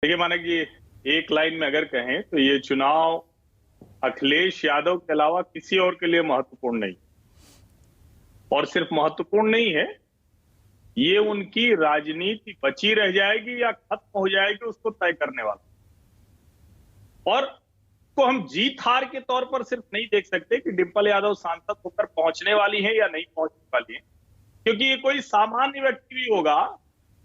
देखिए, माना कि एक लाइन में अगर कहें तो ये चुनाव अखिलेश यादव के अलावा किसी और के लिए महत्वपूर्ण नहीं, और सिर्फ महत्वपूर्ण नहीं है, ये उनकी राजनीति बची रह जाएगी या खत्म हो जाएगी उसको तय करने वाला। और को हम जीत हार के तौर पर सिर्फ नहीं देख सकते कि डिंपल यादव सांसद होकर पहुंचने वाली हैं या नहीं पहुंचने वाली हैं, क्योंकि ये कोई सामान्य व्यक्ति भी होगा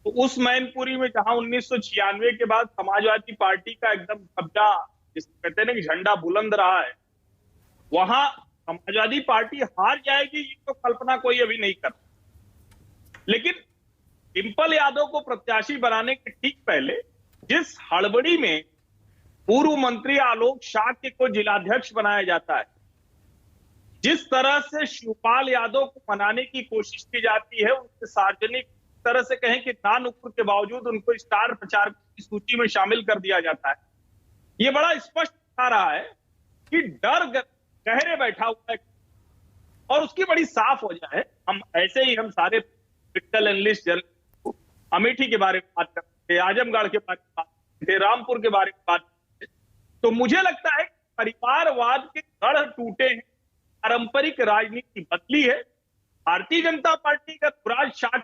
तो उस मैनपुरी में जहां 1996 के बाद समाजवादी पार्टी का एकदम कब्जा, जिसको कहते हैं ना कि झंडा बुलंद रहा है, वहां समाजवादी पार्टी हार जाएगी ये तो कल्पना कोई अभी नहीं कर। लेकिन डिंपल यादव को प्रत्याशी बनाने के ठीक पहले जिस हड़बड़ी में पूर्व मंत्री आलोक शाह को जिलाध्यक्ष बनाया जाता है, जिस तरह से शिवपाल यादव को मनाने की कोशिश की जाती है, उनके सार्वजनिक तरह से कहें कि नानुकुर के बावजूद उनको स्टार प्रचारक की सूची में शामिल कर दिया जाता है, ये बड़ा स्पष्ट दिखा रहा है कि डर गहरे बैठा हुआ है। और उसकी बड़ी साफ वजह है, हम ऐसे ही हम सारे पोलिटिकल एनालिस्ट अमेठी के बारे में बात करते थे, आजमगढ़ के बारे में बात करते थे, रामपुर के बारे में बात करते थे, तो मुझे लगता है परिवारवाद के गढ़ टूटे हैं, पारंपरिक राजनीति बदली है। भारतीय जनता पार्टी का युवराज शाह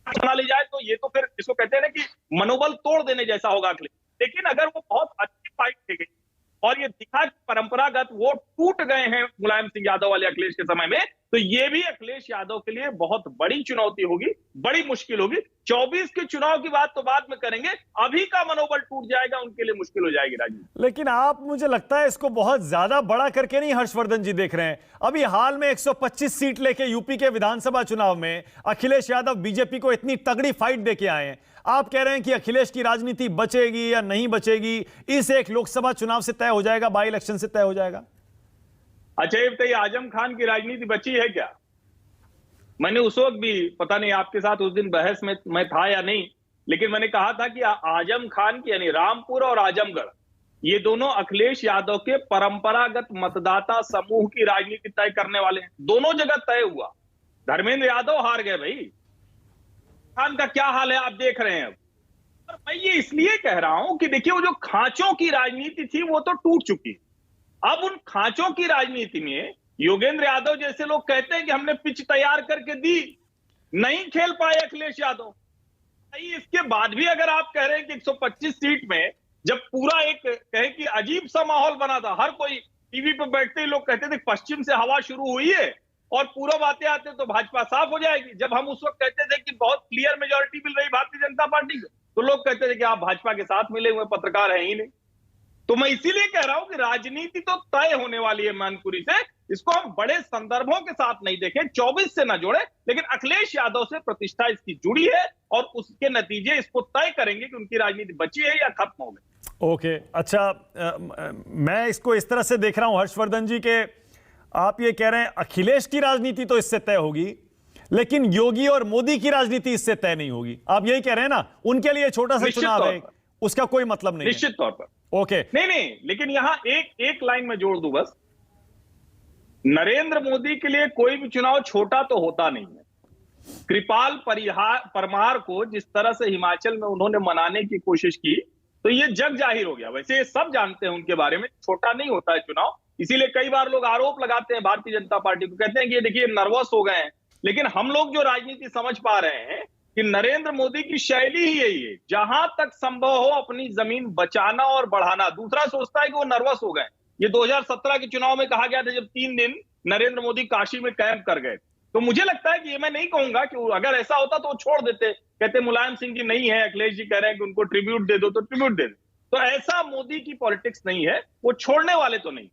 चला ले जाए तो ये तो फिर इसको कहते हैं ना कि मनोबल तोड़ देने जैसा होगा अखिलेश। लेकिन अगर वो बहुत अच्छी फाइट दे गई और ये दिखा कि परंपरागत वोट टूट गए हैं मुलायम सिंह यादव वाले अखिलेश के समय में, तो ये भी अखिलेश यादव के लिए बहुत बड़ी चुनौती होगी, बड़ी मुश्किल होगी। 24 के चुनाव की बात तो बाद में करेंगे, अभी का मनोबल टूट जाएगा, उनके लिए मुश्किल हो जाएगी राजनीति। लेकिन आप, मुझे लगता है इसको बहुत ज्यादा बड़ा करके नहीं हर्षवर्धन जी देख रहे हैं। अभी हाल में 125 सीट लेके यूपी के विधानसभा चुनाव में अखिलेश यादव बीजेपी को इतनी तगड़ी फाइट देके आए हैं। आप कह रहे हैं कि अखिलेश की राजनीति बचेगी या नहीं बचेगी, इस एक लोकसभा चुनाव से तय हो जाएगा, बाई इलेक्शन से तय हो जाएगा। अच्छा, ये बताइए, आजम खान की राजनीति बची है क्या? मैंने उस वक्त भी, पता नहीं आपके साथ उस दिन बहस में मैं था या नहीं, लेकिन मैंने कहा था कि आजम खान की यानी रामपुर और आजमगढ़, ये दोनों अखिलेश यादव के परंपरागत मतदाता समूह की राजनीति तय करने वाले हैं। दोनों जगह तय हुआ। धर्मेंद्र यादव हार गए भाई, खान का क्या हाल है आप देख रहे हैं। और मैं ये इसलिए कह रहा हूं कि देखिए, वो जो खांचों की राजनीति थी वो तो टूट चुकी। अब उन खांचों की राजनीति में योगेंद्र यादव जैसे लोग कहते हैं कि हमने पिच तैयार करके दी, नहीं खेल पाए अखिलेश यादव। इसके बाद भी अगर आप कह रहे हैं कि 125 सीट में जब पूरा एक कहे कि अजीब सा माहौल बना था, हर कोई टीवी पर बैठते ही लोग कहते थे पश्चिम से हवा शुरू हुई है और पूरब आते आते तो भाजपा साफ हो जाएगी। जब हम उस वक्त कहते थे कि बहुत क्लियर मेजोरिटी मिल रही भारतीय जनता पार्टी को, तो लोग कहते थे कि आप भाजपा के साथ मिले हुए पत्रकार हैं ही नहीं। तो मैं इसीलिए कह रहा हूं कि राजनीति तो तय होने वाली है मैनपुरी से, इसको हम बड़े संदर्भों के साथ नहीं देखें, 24 से ना जोड़े, लेकिन अखिलेश यादव से प्रतिष्ठा इसकी जुड़ी है और उसके नतीजे इसको तय करेंगे कि उनकी राजनीति बची है या खत्म हो गई। ओके, अच्छा, मैं इसको इस तरह से देख रहा हूं हर्षवर्धन जी के, आप ये कह रहे हैं अखिलेश की राजनीति तो इससे तय होगी, लेकिन योगी और मोदी की राजनीति इससे तय नहीं होगी। आप यही कह रहे हैं ना, उनके लिए छोटा सा चुनाव है, उसका कोई मतलब नहीं। निश्चित तौर पर ओके, नहीं, लेकिन यहां एक लाइन में जोड़ दूं बस, नरेंद्र मोदी के लिए कोई भी चुनाव छोटा तो होता नहीं है। कृपाल परमार को जिस तरह से हिमाचल में उन्होंने मनाने की कोशिश की, तो ये जग जाहिर हो गया। वैसे ये सब जानते हैं उनके बारे में, छोटा नहीं होता है चुनाव। इसीलिए कई बार लोग आरोप लगाते हैं भारतीय जनता पार्टी को, कहते हैं कि ये देखिए नर्वस हो गए हैं। लेकिन हम लोग जो राजनीति समझ पा रहे हैं कि नरेंद्र मोदी की शैली ही यही है, जहां तक संभव हो अपनी जमीन बचाना और बढ़ाना। दूसरा सोचता है कि वो नर्वस हो गए। ये 2017 के चुनाव में कहा गया था जब 3 दिन नरेंद्र मोदी काशी में कैंप कर गए। तो मुझे लगता है कि ये मैं नहीं कहूंगा कि अगर ऐसा होता तो वो छोड़ देते, कहते मुलायम सिंह जी नहीं है, अखिलेश जी कह रहे हैं कि उनको ट्रिब्यूट दे दो तो ट्रिब्यूट दे दो। तो ऐसा मोदी की पॉलिटिक्स नहीं है, वो छोड़ने वाले तो नहीं।